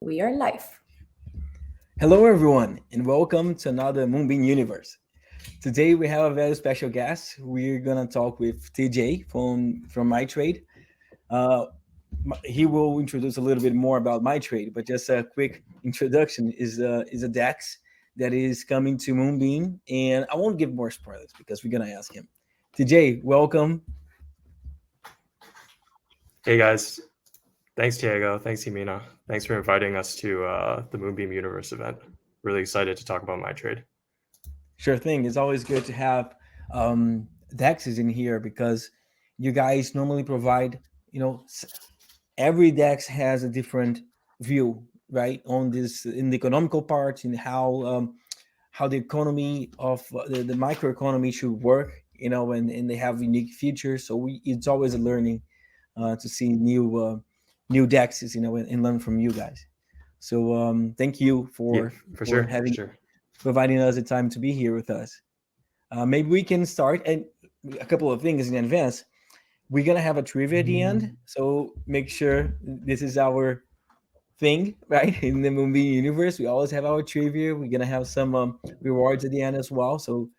We are live. Hello, everyone, and welcome to another Moonbeam Universe. Today we have a very special guest. We're gonna talk with TJ from MyTrade. Uh, he will introduce a little bit more about MyTrade, but just a quick introduction is a DEX that is coming to Moonbeam, and I won't give more spoilers because we're gonna ask him. TJ, welcome. Hey guys, thanks Diego, thanks Jimena, thanks for inviting us to the Moonbeam Universe event. Really excited to talk about MyTrade. Sure thing. It's always good to have DEXs in here because you guys normally provide, you know, every DEX has a different view, right, on this in the economical part, in how the economy of the microeconomy should work, and they have unique features. So it's always a learning to see new DEXs, and learn from you guys. So thank you Yeah, for for sure, for having sure. providing us the time to be here with us. Maybe we can start and a couple of things in advance. We're gonna have a trivia at the end, so make sure this is our thing, right? In the movie universe, we always have our trivia. We're gonna have some rewards at the end as well. So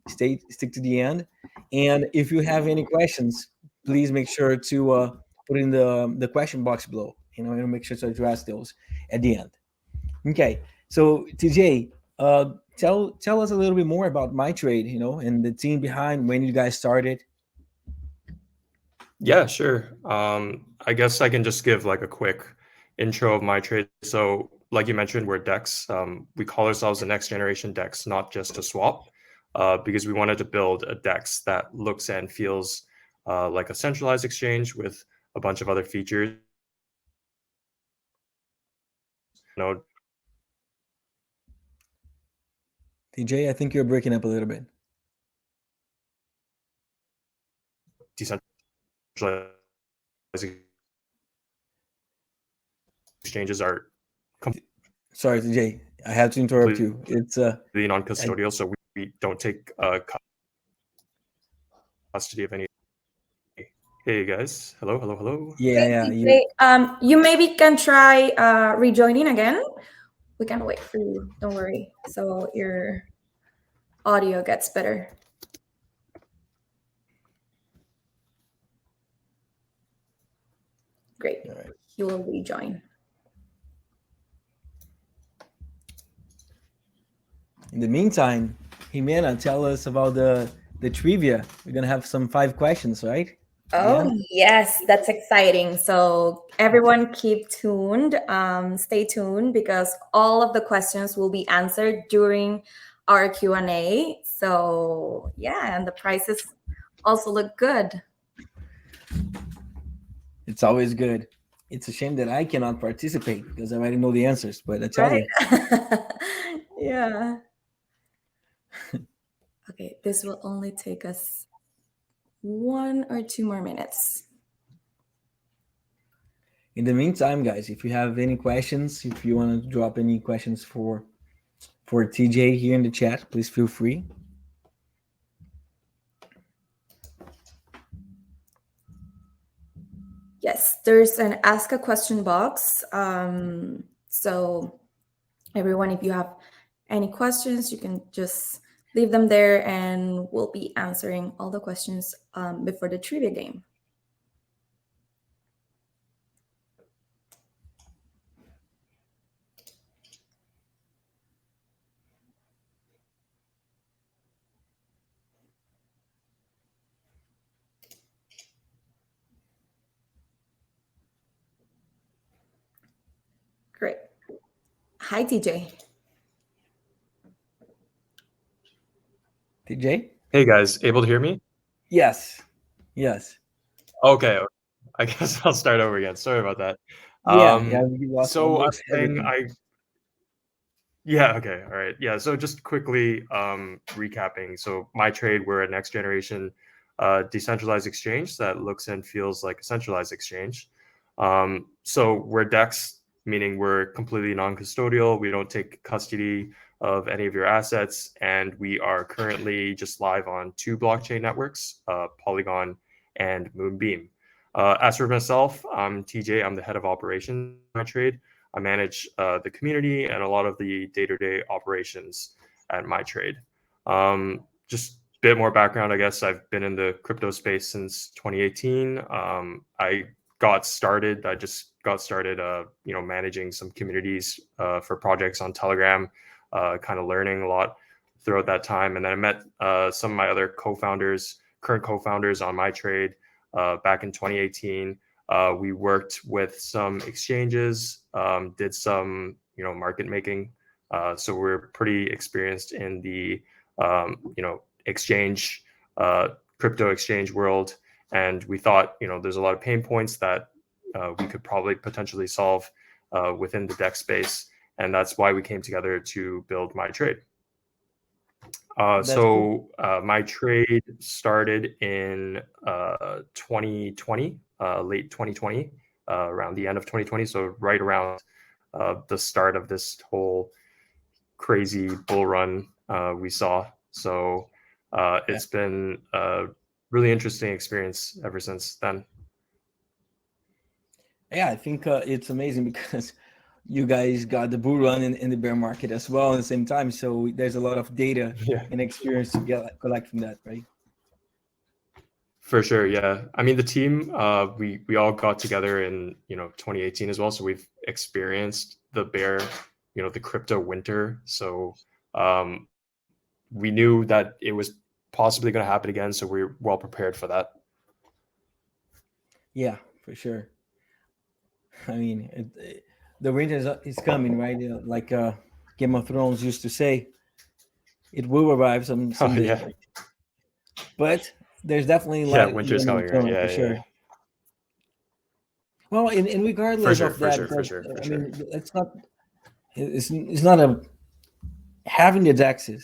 stick to the end. And if you have any questions, please make sure to put in the question box below. And make sure to address those at the end. Okay, so TJ, tell us a little bit more about MyTrade, and the team behind when you guys started. Yeah, sure. I guess I can just give like a quick intro of MyTrade. So, like you mentioned, we're DEX. We call ourselves a next generation DEX, not just a swap, because we wanted to build a DEX that looks and feels like a centralized exchange with a bunch of other features. TJ, I think you're breaking up a little bit. Decentralized exchanges are Sorry, TJ, I have to interrupt you. It's I, non-custodial, so we don't take custody of any. Hey guys, hello, hello, hello. yeah, Hey, yeah, you. TJ, you maybe can try rejoining again. We can wait for you. Don't worry. So your audio gets better. Great. All right. He will rejoin. In the meantime, Jimena, tell us about the trivia. We're gonna have some 5 questions, right? At the Oh, end. yes, that's exciting. So everyone keep tuned. Stay tuned because all of the questions will be answered during our Q&A. So, yeah, and the prizes also look good. It's always good. It's a shame that I cannot participate because I already know the answers. But I tell Right? you, Yeah. Okay, this will only take us 1 or 2 more minutes. in the meantime, guys, if you have any questions, if you want to drop any questions for TJ here in the chat, please feel free. Yes, there's an ask a question box. So everyone, if you have any questions, you can just leave them there and we'll be answering all the questions before the trivia game. Great. Hi, TJ. TJ? Hey guys, able to hear me? Yes. Yes. Okay, I guess I'll start over again. Sorry about that. Yeah. Yeah. You lost So I almost was saying everything. yeah, okay, all right. Yeah, so just quickly recapping. So MyTrade, we're a next generation decentralized exchange that looks and feels like a centralized exchange. So we're DEX, meaning we're completely non-custodial. We don't take custody of any of your assets, and we are currently just live on 2 blockchain networks, Polygon and Moonbeam. As for myself, I'm TJ. I'm the head of operations at MyTrade. I manage the community and a lot of the day-to-day operations at MyTrade. Just a bit more background, I guess. I've been in the crypto space since 2018. I just got started, managing some communities for projects on Telegram, kind of learning a lot throughout that time. And then I met some of my other current co-founders on MyTrade back in 2018. We worked with some exchanges, did some, market making. So we're pretty experienced in the, exchange, crypto exchange world. And we thought, there's a lot of pain points that we could probably potentially solve within the DEX space. And that's why we came together to build MyTrade. So MyTrade started in 2020, late 2020, around the end of 2020. So right around the start of this whole crazy bull run we saw. So it's been a really interesting experience ever since then. Yeah, I think it's amazing because you guys got the bull run in the bear market as well at the same time. So there's a lot of data and experience to collect from that, right? For sure, yeah. I mean, the team, we all got together in 2018 as well. So we've experienced the bear, the crypto winter. So we knew that it was possibly going to happen again. So we're well prepared for that. Yeah, for sure. I mean, the winter is coming, right? Like Game of Thrones used to say, it will arrive someday. Yeah. But there's definitely light winter's coming, right? Yeah, for sure. Yeah. Well, and regardless of that, I mean, it's not a having the DEXs.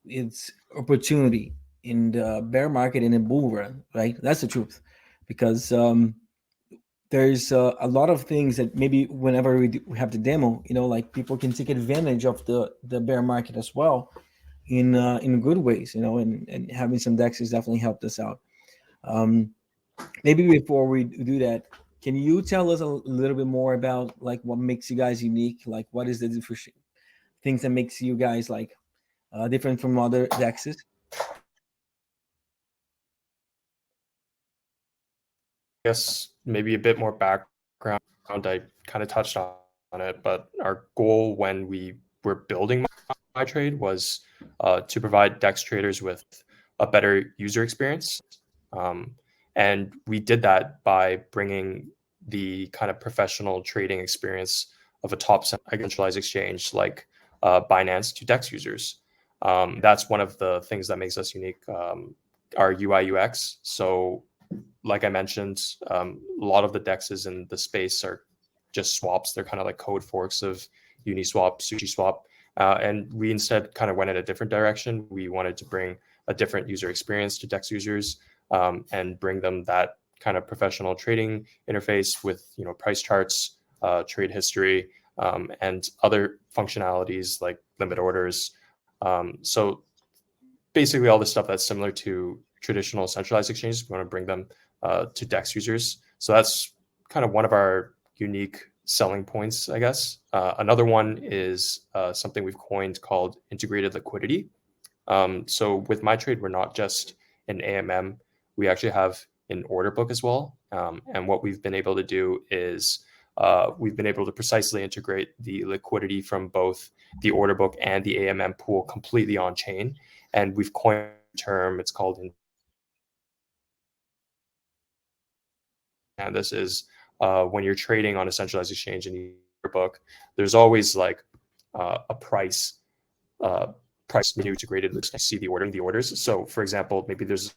It's opportunity in the bear market in a bull run, right? That's the truth, because there's a lot of things that maybe whenever we have the demo, like people can take advantage of the bear market as well in good ways, and having some DEXs definitely helped us out. Maybe before we do that, can you tell us a little bit more about like what makes you guys unique? Like what is the different things that makes you guys like different from other DEXs? I guess maybe a bit more background. I kind of touched on it, but our goal when we were building MyTrade was to provide DEX traders with a better user experience. And we did that by bringing the kind of professional trading experience of a top centralized exchange like Binance to DEX users. That's one of the things that makes us unique, our UI UX. So like I mentioned, a lot of the DEXs in the space are just swaps. They're kind of like code forks of Uniswap, SushiSwap. And we instead kind of went in a different direction. We wanted to bring a different user experience to DEX users and bring them that kind of professional trading interface with price charts, trade history, and other functionalities like limit orders. So basically all the stuff that's similar to traditional centralized exchanges, we want to bring them to DEX users. So that's kind of one of our unique selling points, I guess. Another one is something we've coined called integrated liquidity. So with MyTrade, we're not just an AMM, we actually have an order book as well. And what we've been able to do is we've been able to precisely integrate the liquidity from both the order book and the AMM pool completely on chain. And we've coined a term, it's called, and this is when you're trading on a centralized exchange in the order book, there's always like a price menu integrated. You see the orders. So for example, maybe there's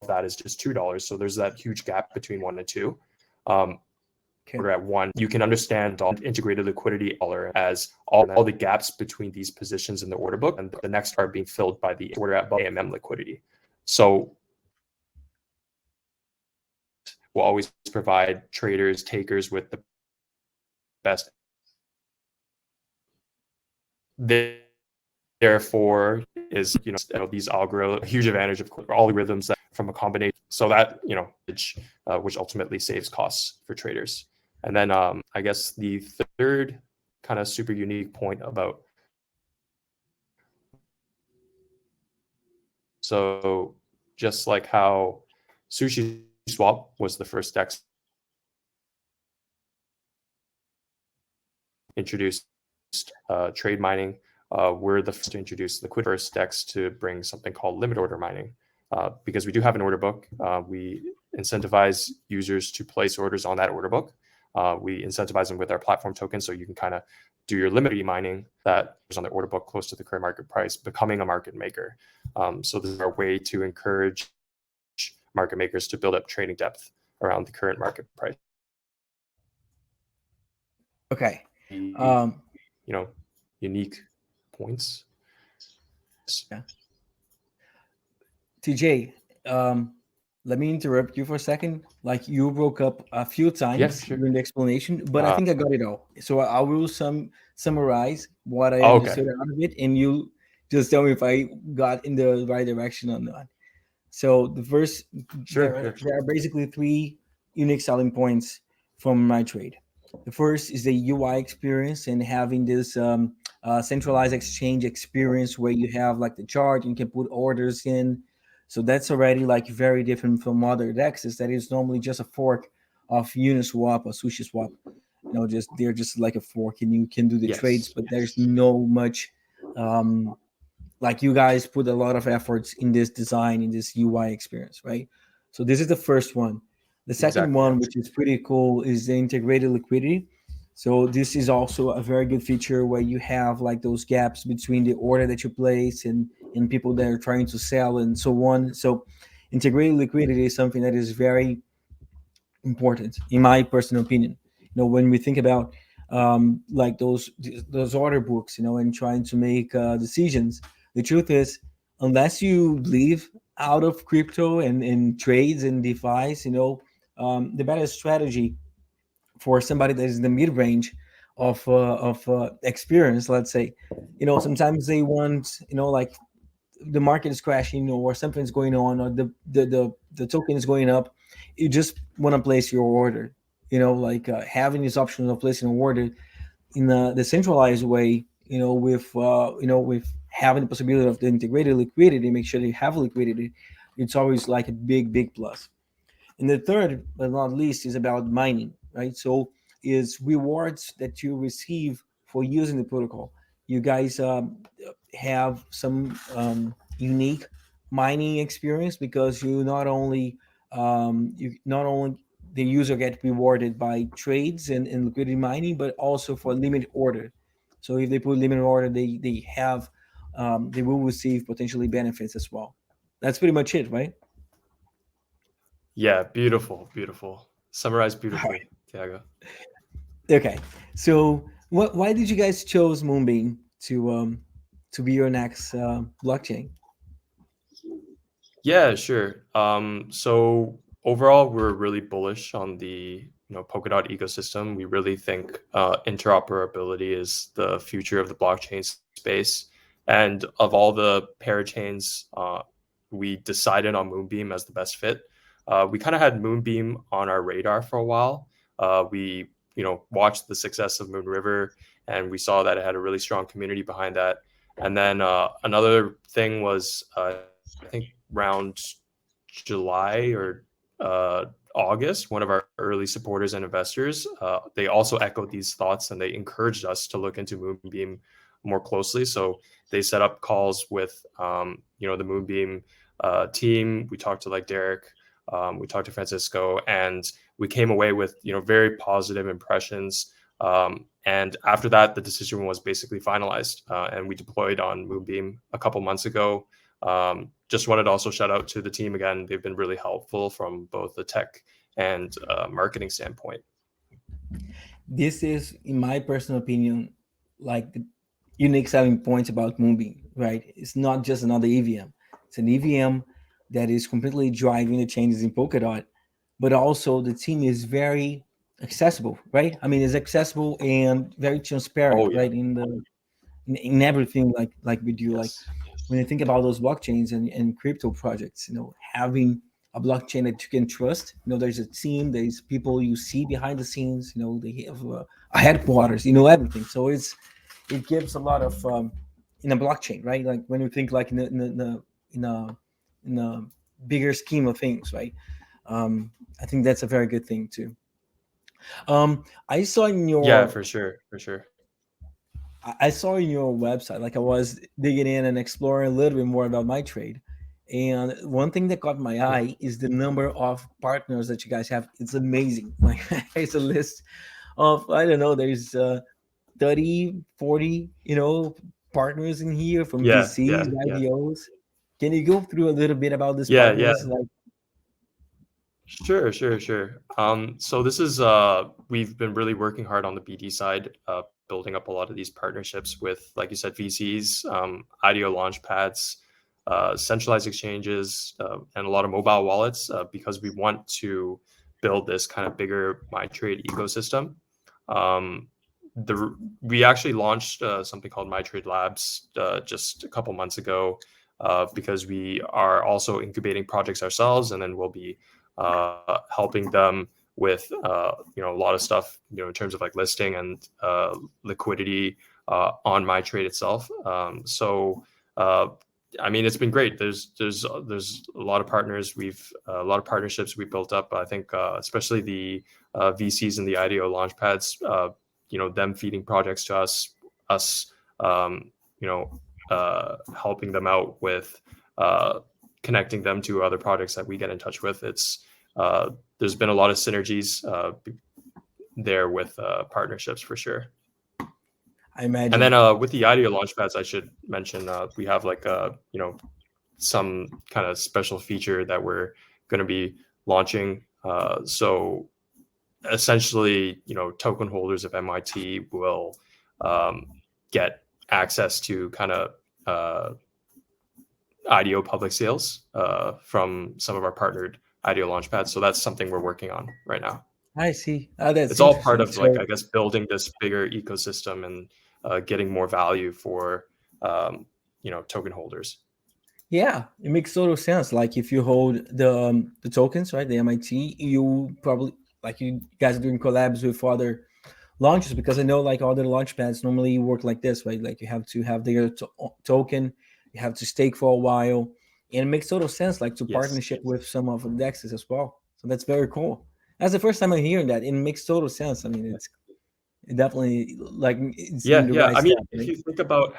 that is just $2. So there's that huge gap between 1 and 2. Order at 1, you can understand integrated liquidity as all the gaps between these positions in the order book, and the next are being filled by the order at AMM liquidity. So we'll always provide traders, takers with the best. Therefore, is these huge advantage of algorithms that from a combination, so that which ultimately saves costs for traders. And then I guess the third kind of super unique point about, so just like how Sushi Swap was the first DEX introduced trade mining, we're the first to introduce liquid first DEX to bring something called limit order mining. Because we do have an order book, we incentivize users to place orders on that order book. We incentivize them with our platform token, so you can kind of do your limit mining that is on the order book close to the current market price, becoming a market maker. So this is our way to encourage market makers to build up trading depth around the current market price. Okay. Unique points. Yeah. TJ, let me interrupt you for a second. Like, you broke up a few times during the explanation, but I think I got it all. So I will summarize what I understood out of it, and you just tell me if I got in the right direction or not. So the first, there are basically three unique selling points from MyTrade. The first is the UI experience and having this centralized exchange experience where you have like the chart and you can put orders in. So that's already like very different from other dexes that is normally just a fork of Uniswap or Sushi Swap. They're just like a fork and you can do the trades, but there's no much like you guys put a lot of efforts in this design, in this UI experience, right? So this is the first one. The second one, which is pretty cool, is the integrated liquidity. So this is also a very good feature where you have like those gaps between the order that you place and people that are trying to sell and so on. So integrated liquidity is something that is very important, in my personal opinion. When we think about like those order books, and trying to make decisions, the truth is, unless you live out of crypto and trades and DeFi's, the better strategy for somebody that is in the mid range of experience, let's say, sometimes they want, like the market is crashing or something's going on or the token is going up, you just want to place your order. Like having this option of placing an order in the centralized way, with having the possibility of the integrated liquidity, make sure that you have liquidity, it's always like a big plus. And the third, but not least, is about mining, right? So is rewards that you receive for using the protocol. You guys have some unique mining experience because you not only the user get rewarded by trades and liquidity mining, but also for limit order. So if they put limit order, they will receive potentially benefits as well. That's pretty much it, right? Yeah, beautiful. Summarized beautifully, Thiago. Okay, so why did you guys chose Moonbeam to be your next blockchain? Yeah, sure. So overall, we're really bullish on the Polkadot ecosystem. We really think interoperability is the future of the blockchain space. And of all the parachains, we decided on Moonbeam as the best fit. We kind of had Moonbeam on our radar for a while. We watched the success of Moon River, and we saw that it had a really strong community behind that. And then another thing was, I think around July or August, one of our early supporters and investors, they also echoed these thoughts and they encouraged us to look into Moonbeam more closely. So they set up calls with the Moonbeam team. We talked to like Derek, we talked to Francisco, and we came away with very positive impressions. And after that, the decision was basically finalized, and we deployed on Moonbeam a couple months ago. Just wanted to also shout out to the team again. They've been really helpful from both the tech and marketing standpoint. This is, in my personal opinion, like the unique selling points about Moonbeam, right? It's not just another EVM. It's an EVM that is completely driving the changes in Polkadot, but also the team is very accessible, right? I mean, it's accessible and very transparent, right? In everything like we do. Like when you think about those blockchains and crypto projects, having a blockchain that you can trust. There's a team, there's people you see behind the scenes. They have a headquarters. Everything. So it gives a lot of in a blockchain, right? Like when you think like in a bigger scheme of things, right? I think that's a very good thing too. I saw in Yeah, your for sure, for sure. I saw in your website, like I was digging in and exploring a little bit more about MyTrade. And one thing that caught my Mhm. eye is the number of partners that you guys have. It's amazing. Like there's a list of, I don't know, there's 30, 40, partners in here from Yeah, VCs, yeah, yeah, IDOs. Can you go through a little bit about these yeah, yeah. partners? Like, Sure, sure, sure. So this is we've been really working hard on the BD side, building up a lot of these partnerships with, like you said, VCs, IDO launch pads, centralized exchanges, and a lot of mobile wallets, because we want to build this kind of bigger MyTrade ecosystem. Um, we actually launched something called MyTrade Labs just a couple months ago, because we are also incubating projects ourselves, and then we'll be helping them with a lot of stuff in terms of like listing and liquidity on MyTrade itself. So I mean, it's been great. There's a lot of partners. We've a lot of partnerships we built up. I think especially the VCs and the IDO launchpads. Them feeding projects to us, helping them out with connecting them to other projects that we get in touch with. There's been a lot of synergies there with partnerships for sure. I imagine. And then with the IDEO launchpads, I should mention we have like some kind of special feature that we're going to be launching. So essentially, token holders of MIT will get access to kind of IDO public sales from some of our partnered IDO launchpads. So that's something we're working on right now. I see. That's It's all part interesting. of like, I guess, building this bigger ecosystem and getting more value for token holders. Yeah, it makes total sense. Like if you hold the tokens, right, the MIT, you probably like you guys are doing collabs with other launches, because I know like other launch pads normally work like this, right? Like you have to have their token, you have to stake for a while, and it makes total sense like to Yes. partnership with some of the dexes as well. So that's very cool. That's the first time I'm hearing that. It makes total sense. I mean, it's definitely like it's Yeah, in the yeah. right I mean, step. if Right? you think about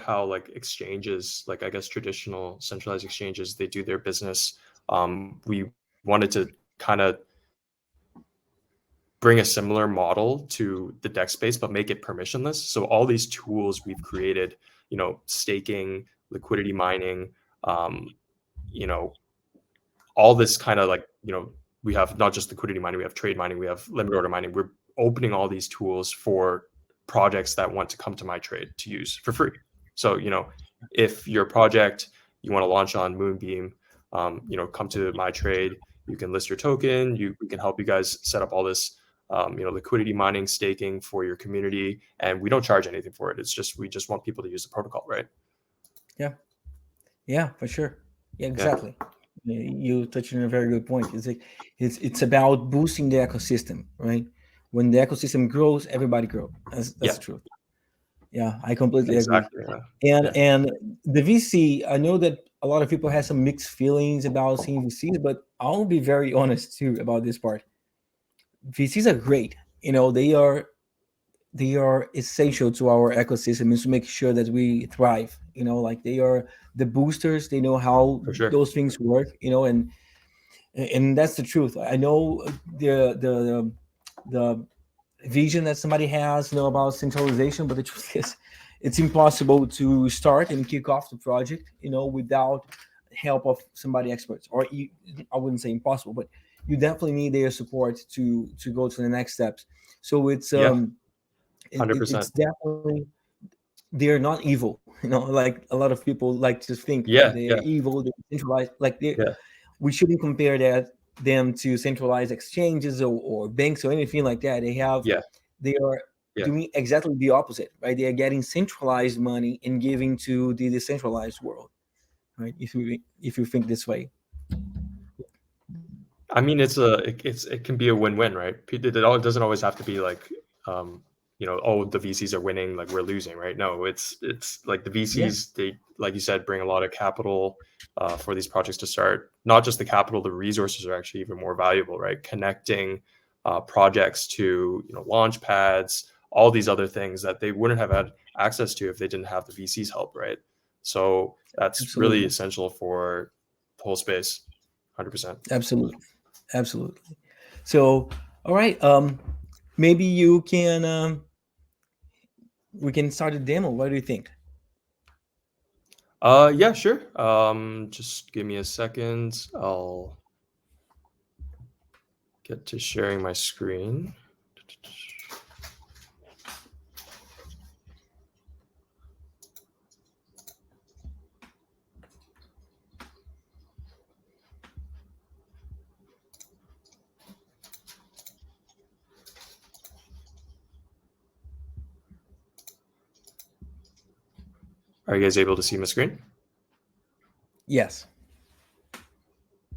how like exchanges, like I guess traditional centralized exchanges, they do their business. We wanted to kind of bring a similar model to the DEX space, but make it permissionless. So all these tools we've created, staking, liquidity mining, all this kind of like, we have not just liquidity mining, we have trade mining, we have limit order mining. We're opening all these tools for projects that want to come to MyTrade to use for free. So, if your project, you want to launch on Moonbeam, come to MyTrade, you can list your token, we can help you guys set up all this, liquidity mining, staking for your community. And we don't charge anything for it. It's just, we just want people to use the protocol, right? Yeah, for sure. Yeah, exactly. You touched on a very good point. It's like it's about boosting the ecosystem, right? When the ecosystem grows, everybody grows. That's the truth. Yeah, I completely agree. Exactly. And the VC, I know that a lot of people have some mixed feelings about seeing VCs, but I'll be very honest too about this part. VCs are great. They are essential to our ecosystem, is to make sure that we thrive. Like they are the boosters. They know how For sure. those things work. And that's the truth. I know the vision that somebody has, about centralization, but the truth is, it's impossible to start and kick off the project, without help of somebody experts. I wouldn't say impossible, but you definitely need their support to go to the next steps. So it's 100%. it's definitely, they're not evil. Like a lot of people like to think like Yeah, they're yeah, evil, they're centralized. Like yeah, we shouldn't compare them to centralized exchanges or banks or anything like that. yeah, They are yeah. doing exactly the opposite, right? They are getting centralized money and giving to the decentralized world, right? If you think this way. I mean, it can be a win-win, right? It doesn't always have to be like, oh, the VCs are winning, like we're losing, right? No, it's like the Yeah, VCs, they, like you said, bring a lot of capital for these projects to start. Not just the capital, the resources are actually even more valuable, right? Connecting projects to launch pads, all these other things that they wouldn't have had access to if they didn't have the VCs help, right? So that's really absolutely, essential for the whole space, 100%. absolutely, absolutely. So, all right, maybe you can we can start a demo. What do you think? Yeah, sure. Just give me a second. I'll get to sharing my screen. Are you guys able to see my screen? Yes.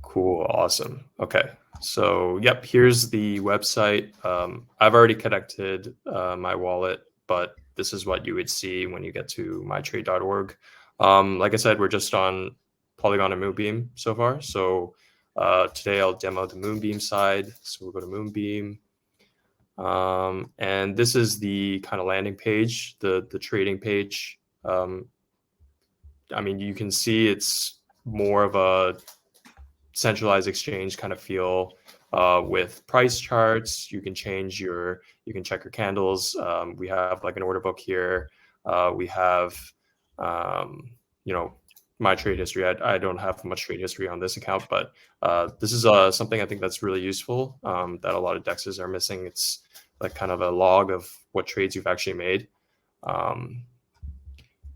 Cool, awesome. Okay, so yep, here's the website. I've already connected my wallet, but this is what you would see when you get to mytrade.org. Like I said, we're just on Polygon and Moonbeam so far. So today I'll demo the Moonbeam side. So we'll go to Moonbeam. And this is the kind of landing page, the trading page. I mean, you can see it's more of a centralized exchange kind of feel with price charts. You can check your candles. We have like an order book here. We have, my trade history. I don't have much trade history on this account, but this is something I think that's really useful that a lot of dexes are missing. It's like kind of a log of what trades you've actually made.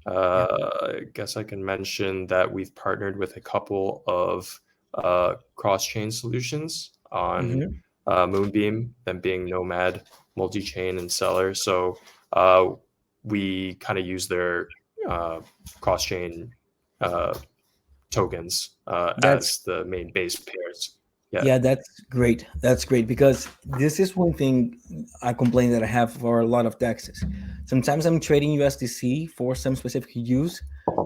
I guess I can mention that we've partnered with a couple of cross-chain solutions on Moonbeam, them being Nomad, multi-chain, and Seller. So we kind of use their cross-chain tokens That's as the main base pairs. Yeah, that's great. That's great because this is one thing I complain that I have for a lot of dexes. Sometimes I'm trading USDC for some specific use,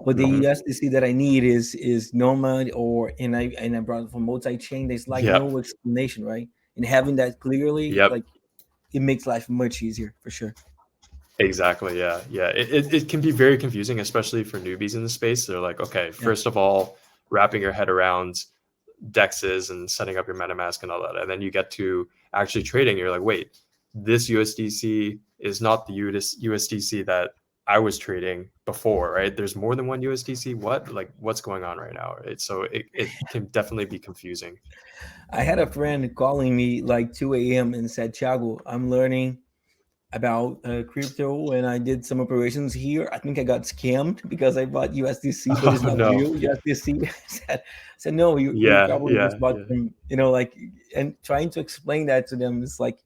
but the Mhm. USDC that I need is Nomad and I brought it from multi-chain. There's like Yep. no explanation, right? And having that clearly, Yep. like it makes life much easier for sure. Exactly. Yeah. Yeah. It can be very confusing, especially for newbies in the space. They're like, okay, Yeah. first of all, wrapping your head around dexes and setting up your MetaMask and all that. And then you get to actually trading. You're like, wait, this USDC is not the USDC that I was trading before, right? There's more than one USDC. What's going on right now? Right? So it can definitely be confusing. I had a friend calling me like 2 a.m. and said, Thiago, I'm learning about crypto and I did some operations here. I think I got scammed because I bought USDC, but it's Oh not no. real USDC. I said, no, you Yeah. probably Yeah. just bought Yeah. from, like, and trying to explain that to them is like,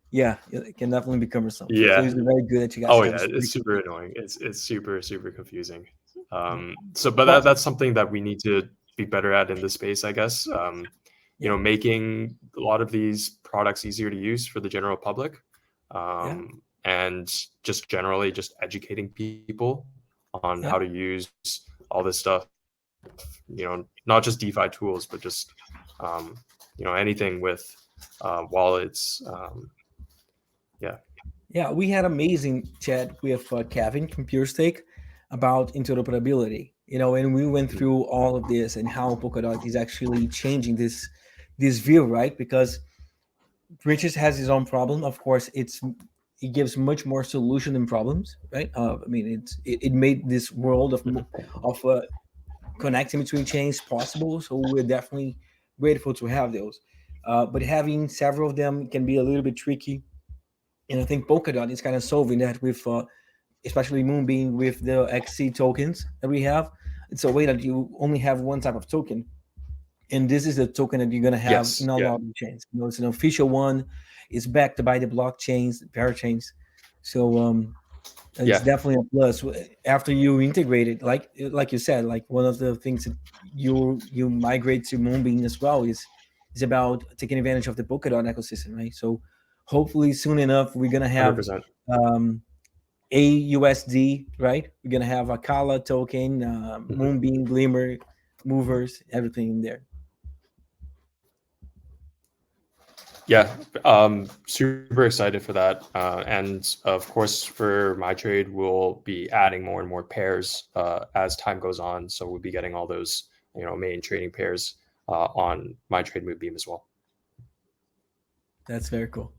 yeah, it can definitely be cumbersome. So Yeah. it's very good that you guys Oh have yeah, this. it's super annoying. It's super confusing. But Well, that's something that we need to be better at in this space, I guess. yeah, Making a lot of these products easier to use for the general public, yeah, and just generally just educating people on yeah. how to use all this stuff. Not just DeFi tools, but just anything with wallets. Yeah. Yeah, we had amazing chat with Kevin from PureStake about interoperability. And we went Mhm. through all of this and how Polkadot is actually changing this view, right? Because Riches has his own problem. Of course, it gives much more solution than problems, right? I mean, it made this world of connecting between chains possible. So we're definitely grateful to have those. But having several of them can be a little bit tricky, and I think Polkadot is kind of solving that with, especially Moonbeam with the XC tokens that we have. It's a way that you only have one type of token, and this is the token that you're going to have Yes. in all Yeah. of the chains. It's an official one. It's backed by the blockchains, the parachains. So It's definitely a plus after you integrate it. Like you said, like one of the things that you migrate to Moonbeam as well is about taking advantage of the Polkadot ecosystem, right? So hopefully soon enough we're gonna have 100%. AUSD, right? We're gonna have a Kala token, Moonbeam, Glimmer, movers, everything in there. Yeah, super excited for that. And of course, for MyTrade, we'll be adding more and more pairs as time goes on. So we'll be getting all those, main trading pairs on MyTrade Moonbeam as well. That's very cool.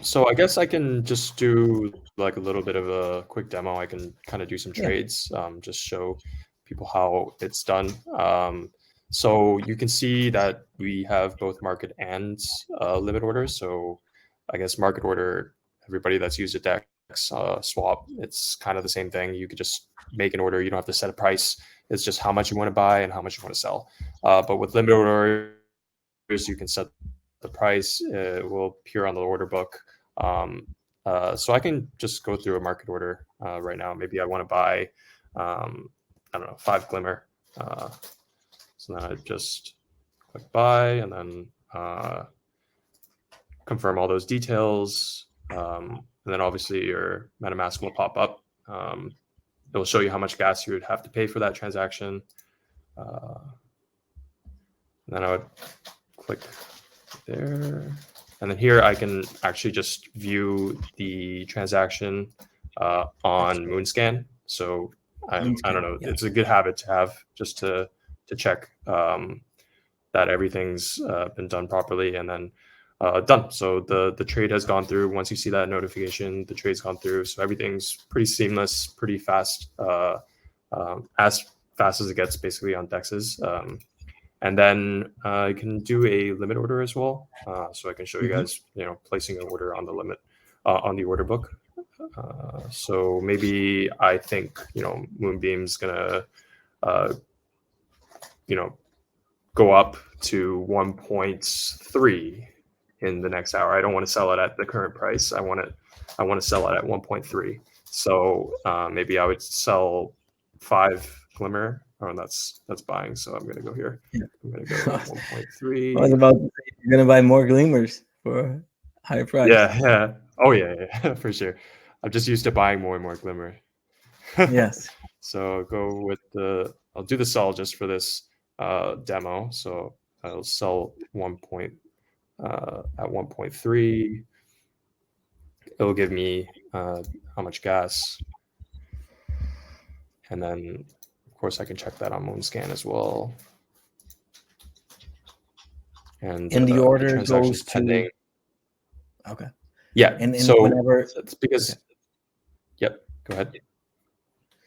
So I guess I can just do like a little bit of a quick demo. I can kind of do some trades, just show people how it's done. So you can see that we have both market and limit orders. So I guess market order, everybody that's used a DEX swap, it's kind of the same thing. You could just make an order. You don't have to set a price. It's just how much you want to buy and how much you want to sell. But with limit orders, you can set the price. It will appear on the order book. So I can just go through a market order right now. Maybe I want to buy, I don't know, 5 Glimmer. So then I just click buy and then confirm all those details. And then obviously your MetaMask will pop up. It will show you how much gas you would have to pay for that transaction. And then I would click there. And then here I can actually just view the transaction on Moonscan. So I don't know, it's a good habit to have just to check that everything's been done properly, and then done. So the trade has gone through. Once you see that notification, the trade's gone through. So everything's pretty seamless, pretty fast, as fast as it gets basically on DEXs. And then I can do a limit order as well. So I can show you guys, placing an order on the limit on the order book. So maybe I think, Moonbeam's gonna, go up to 1.3 in the next hour. I don't want to sell it at the current price. I want to sell it at 1.3. So maybe I would sell 5 Glimmer. Oh, that's buying. So I'm going to go here. Yeah. I'm going to go 1.3. I was about to say you're going to buy more Glimmers for a higher price. Yeah. Oh, yeah, for sure. I'm just used to buying more and more Glimmer. Yes. So I'll go with I'll do the sell just for this demo. So I'll sell at 1.3. It'll give me how much gas. And then, of course, I can check that on Moonscan as well. And the order goes pending. Okay. Yeah. And so whenever it's because. Okay. Yep. Go ahead.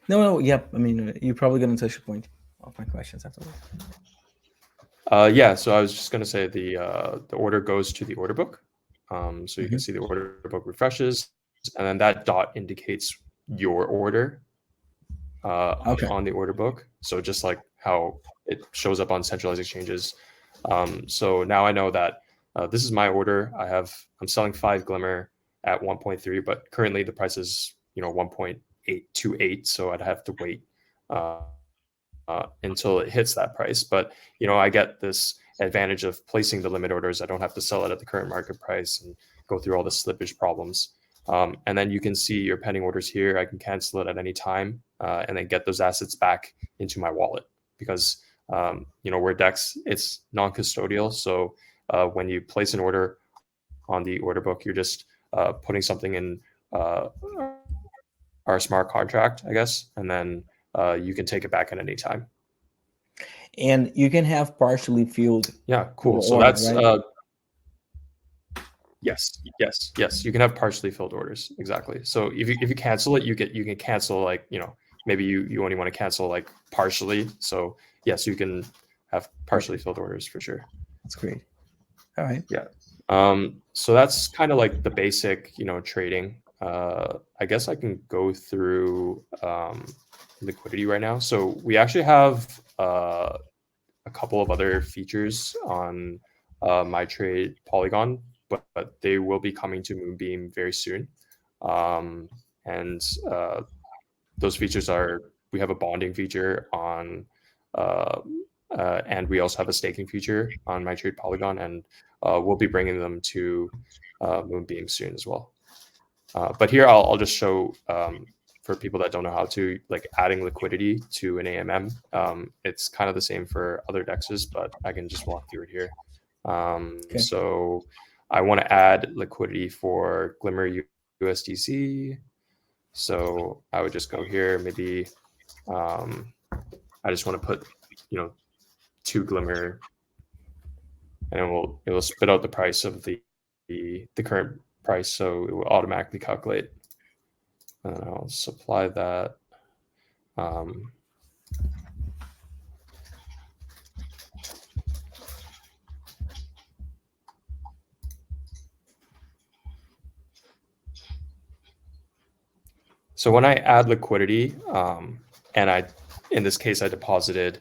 No. Yep. I mean, you're probably going to touch a point of my questions afterwards. Yeah. So I was just going to say the order goes to the order book. So you can see the order book refreshes, and then that dot indicates your order on the order book. So just like how it shows up on centralized exchanges. So now I know that this is my order. I'm selling 5 Glimmer at 1.3, but currently the price is 1.828. So I'd have to wait until it hits that price. But I get this advantage of placing the limit orders. I don't have to sell it at the current market price and go through all the slippage problems. And then you can see your pending orders here. I can cancel it at any time and then get those assets back into my wallet because, we're DEX, it's non-custodial. So when you place an order on the order book, you're just putting something in our smart contract, I guess, and then you can take it back at any time. And you can have partially filled. Yeah, cool. So order, that's right? Yes. You can have partially filled orders. Exactly. So if you cancel it, you can cancel maybe you only want to cancel like partially. So yes, you can have partially filled orders for sure. That's great. All right. Yeah. So that's kind of like the basic, trading. I guess I can go through liquidity right now. So we actually have a couple of other features on MyTrade Polygon, but they will be coming to Moonbeam very soon. and those features are, we have a bonding feature on, and we also have a staking feature on MyTrade Polygon, and we'll be bringing them to Moonbeam soon as well. But here I'll just show, for people that don't know how to, like, adding liquidity to an AMM. It's kind of the same for other dexes, but I can just walk through it here. Okay. So I want to add liquidity for Glimmer USDC. So I would just go here, maybe I just want to put, 2 Glimmer, and it will spit out the price of the current price, so it will automatically calculate. And I'll supply that. So when I add liquidity, and in this case, I deposited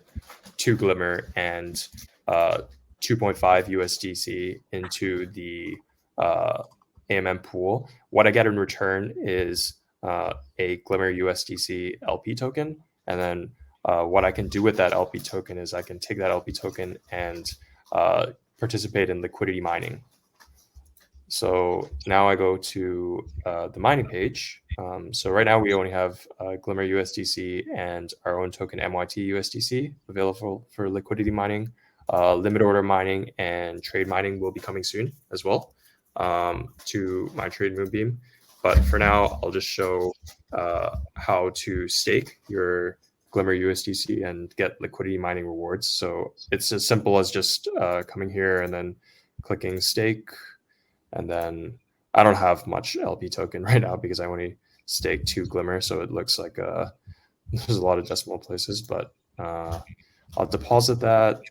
2 Glimmer and 2.5 USDC into the AMM pool, what I get in return is a Glimmer USDC LP token. And then what I can do with that LP token is I can take that LP token and participate in liquidity mining. So now I go to the mining page. So right now we only have Glimmer USDC and our own token MYT USDC available for liquidity mining. Limit order mining and trade mining will be coming soon as well to MyTrade Moonbeam. But for now, I'll just show how to stake your Glimmer USDC and get liquidity mining rewards. So it's as simple as just coming here and then clicking stake. And then I don't have much LP token right now because I only staked 2 Glimmer. So it looks like there's a lot of decimal places, but I'll deposit that.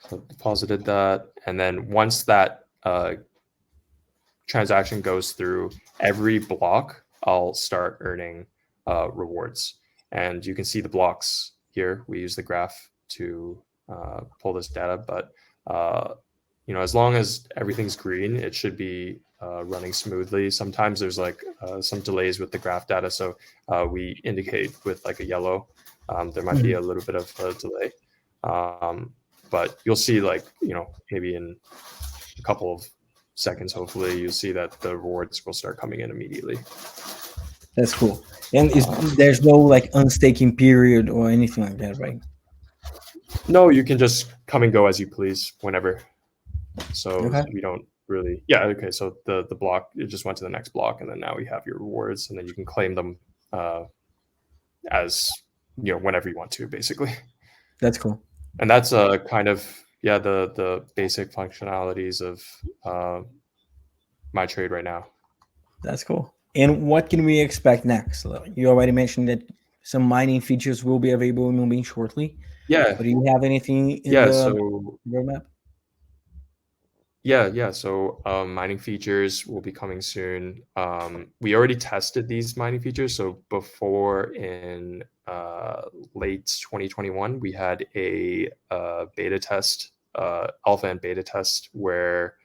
So deposited that. And then once that transaction goes through, every block, I'll start earning rewards. And you can see the blocks here. We use the graph to pull this data, but as long as everything's green, it should be running smoothly. Sometimes there's like some delays with the graph data, so we indicate with like a yellow. There might be a little bit of a delay, but you'll see, like, maybe in a couple of seconds, hopefully, you'll see that the rewards will start coming in immediately. That's cool. And there's no like unstaking period or anything like that, right? No, you can just come and go as you please whenever. So we don't really, okay. So the block, it just went to the next block, and then now we have your rewards, and then you can claim them as whenever you want to, basically. That's cool. And that's kind of the basic functionalities of MyTrade right now. That's cool. And what can we expect next? You already mentioned that some mining features will be available in Moonbeam shortly. Yeah. But do you have anything in the roadmap? Yeah. So mining features will be coming soon. We already tested these mining features. So before, in late 2021, we had a beta test, alpha and beta test, where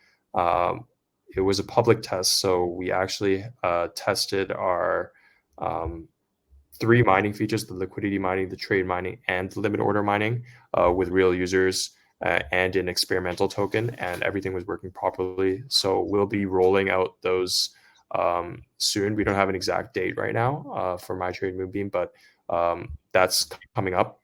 it was a public test. So we actually tested our 3 mining features: the liquidity mining, the trade mining, and the limit order mining with real users and an experimental token, and everything was working properly. So we'll be rolling out those soon. We don't have an exact date right now for MyTrade Moonbeam, but that's coming up.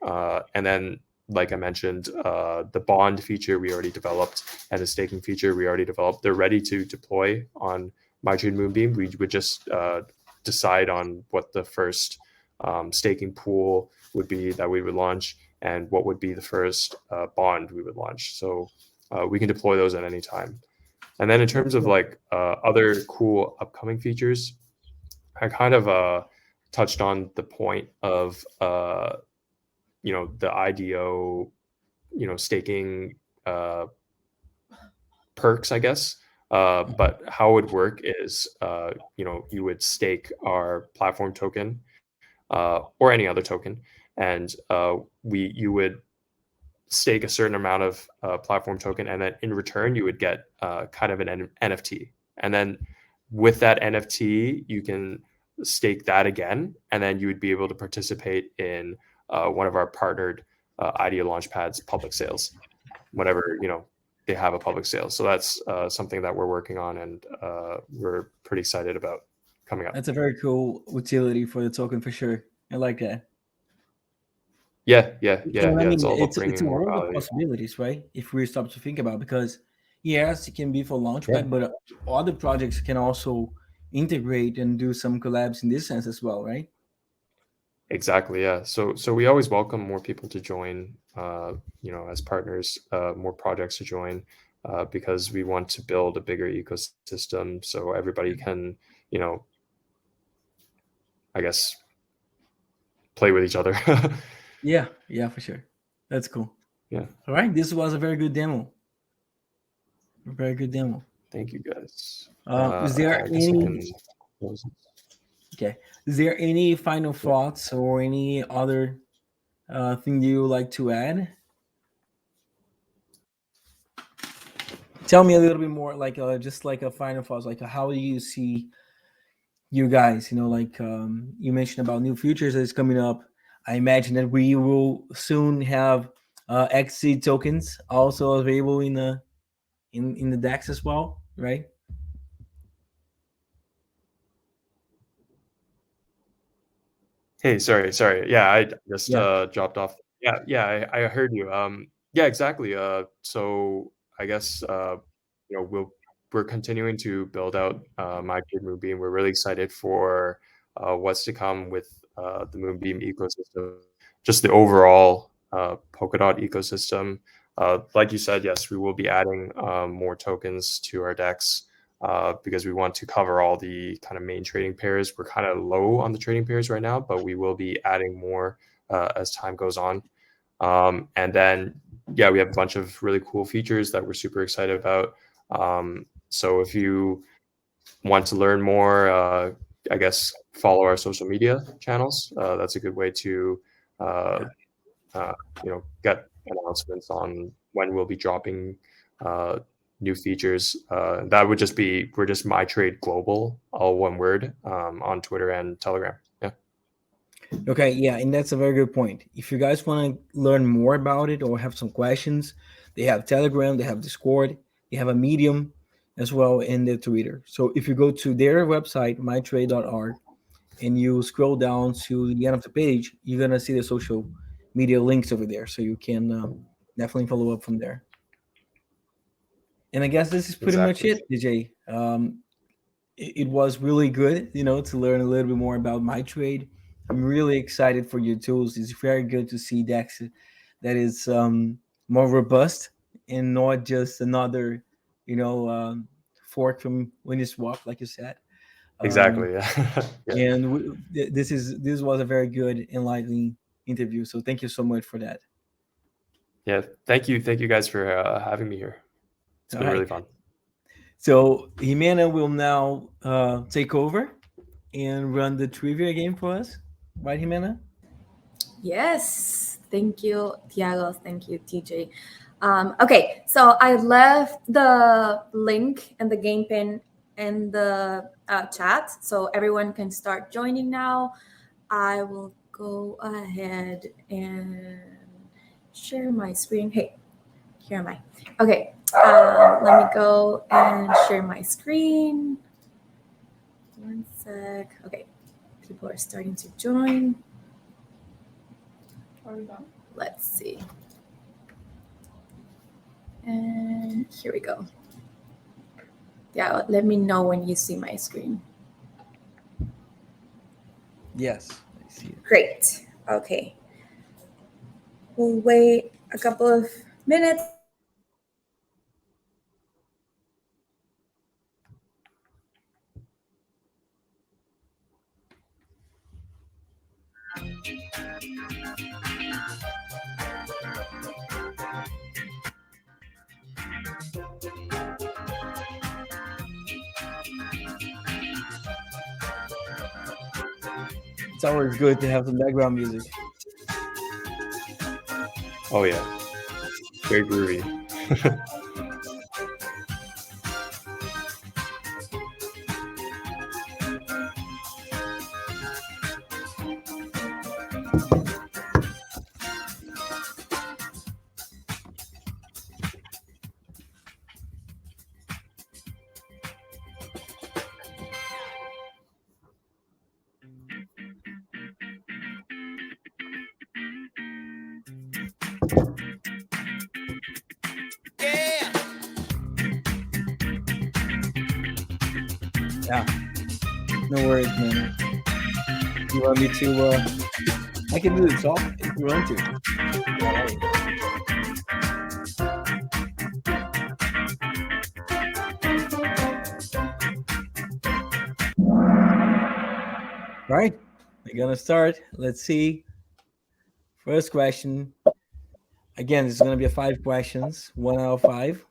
And then, like I mentioned, the bond feature we already developed, and the staking feature we already developed. They're ready to deploy on MyTrade Moonbeam. We would just decide on what the first staking pool would be that we would launch, and what would be the first bond we would launch. So we can deploy those at any time. And then in terms of like other cool upcoming features, I kind of touched on the point of the IDO, staking perks, I guess. But how it would work is, you would stake our platform token or any other token, and you would stake a certain amount of platform token, and then in return you would get kind of an NFT, and then with that NFT you can stake that again, and then you would be able to participate in one of our partnered IDEA Launchpad's public sales whenever they have a public sale. So that's something that we're working on, and we're pretty excited about coming up. That's a very cool utility for the token for sure. I like that. Yeah. I mean, It's all about it's bringing a more world of value. possibilities, right? If we stop to think about, because yes, it can be for Launchpad, but other projects can also integrate and do some collabs in this sense as well, right? Exactly. Yeah. So we always welcome more people to join, as partners, more projects to join, because we want to build a bigger ecosystem so everybody can, I guess, play with each other. Yeah, for sure. That's cool. Yeah. All right, this was a very good demo. A very good demo. Thank you, guys. Is there I guess I can close it. Okay. Is there any final thoughts or any other thing you would like to add? Tell me a little bit more, like just like a final thoughts, like how do you see you guys? Like you mentioned about new features that's coming up. I imagine that we will soon have XC tokens also available in the DEX as well, right? Hey, sorry. Yeah, I just dropped off. Yeah, I heard you. Yeah, exactly. So I guess we're continuing to build out MyTrade Moonbeam. We're really excited for what's to come with the Moonbeam ecosystem, just the overall Polkadot ecosystem. Like you said, yes, we will be adding more tokens to our DEX. Because we want to cover all the kind of main trading pairs. We're kind of low on the trading pairs right now, but we will be adding more as time goes on. And then, we have a bunch of really cool features that we're super excited about. So if you want to learn more, I guess follow our social media channels. That's a good way to, get announcements on when we'll be dropping new features. That would just be, we're just MyTrade Global, all one word, on Twitter and Telegram. Yeah. Okay, yeah, and that's a very good point. If you guys want to learn more about it or have some questions, they have Telegram, they have Discord, they have a Medium as well in their Twitter. So if you go to their website, mytrade.org, and you scroll down to the end of the page, you're going to see the social media links over there. So you can definitely follow up from there. And I guess this is pretty much it, DJ. It was really good, to learn a little bit more about MyTrade. I'm really excited for your tools. It's very good to see DEX that is more robust and not just another, fork from Uniswap, like you said. Exactly. Yeah. And this was a very good, enlightening interview. So thank you so much for that. Yeah. Thank you guys for having me here. It's been really fun. So Jimena will now take over and run the trivia game for us. Right, Jimena? Yes. Thank you, Tiago. Thank you, TJ. Okay, so I left the link and the game pin in the chat, so everyone can start joining now. I will go ahead and share my screen. Hey, here am I. Okay, let me go and share my screen. One sec. Okay, people are starting to join. Let's see. And here we go. Yeah, let me know when you see my screen. Yes, I see it. Great. Okay. We'll wait a couple of minutes. It's always good to have some background music. Oh yeah, very groovy. Yeah, no worries, man. You want me to? I can do the top if you want to. All right. All right, we're gonna start. Let's see. First question. Again, this is gonna be a 5 questions, 1 out of 5.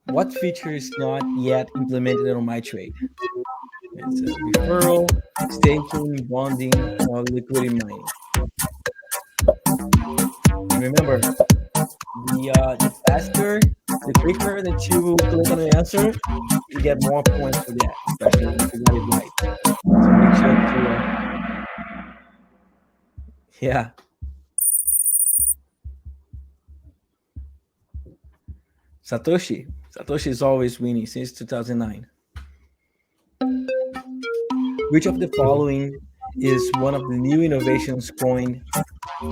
What feature is not yet implemented on MyTrade? It's referral, staking, bonding, or liquidity mining. And remember, the faster, the quicker that you click on the answer, you get more points for that, especially if you got it right. So make sure to, yeah. Satoshi. Satoshi is always winning since 2009. Which of the following is one of the new innovations coined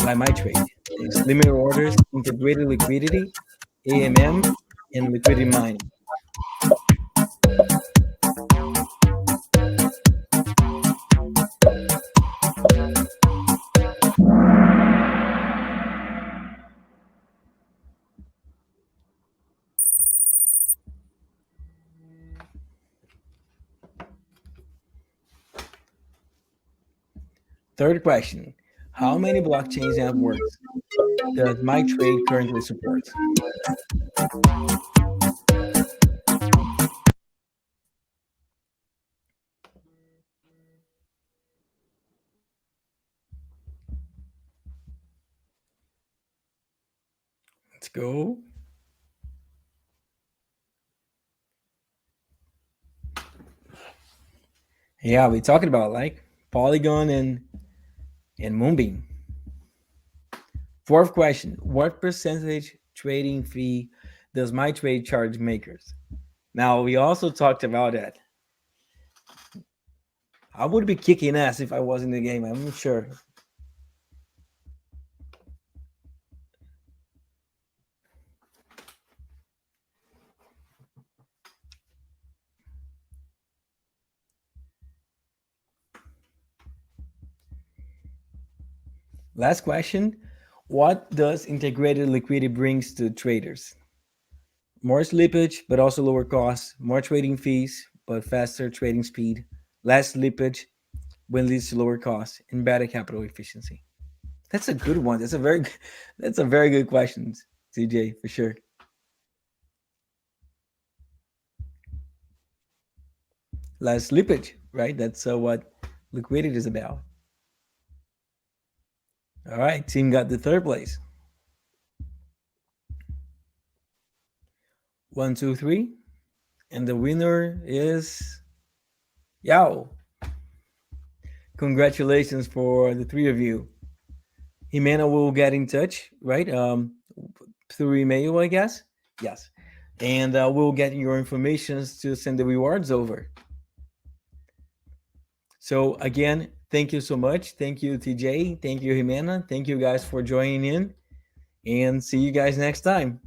by MyTrade? It's limited orders, integrated liquidity, AMM, and liquidity mining. Third question. How many blockchains and networks does MyTrade currently support? Let's go. Yeah, we're talking about like Polygon and Moonbeam. Fourth question. What percentage trading fee does MyTrade charge makers? Now, we also talked about that. I would be kicking ass if I was in the game, I'm sure. Last question. What does integrated liquidity brings to traders? More slippage, but also lower costs, more trading fees, but faster trading speed, less slippage when leads to lower costs, and better capital efficiency. That's a good one. That's a very good question, CJ, for sure. Less slippage, right? That's what liquidity is about. All right, team got the third place. 1, 2, 3, and the winner is Yao. Congratulations for the three of you. Jimena will get in touch, right? Through email, I guess. Yes, and we'll get your information to send the rewards over. So again, thank you so much. Thank you, TJ. Thank you, Jimena. Thank you guys for joining in, and see you guys next time.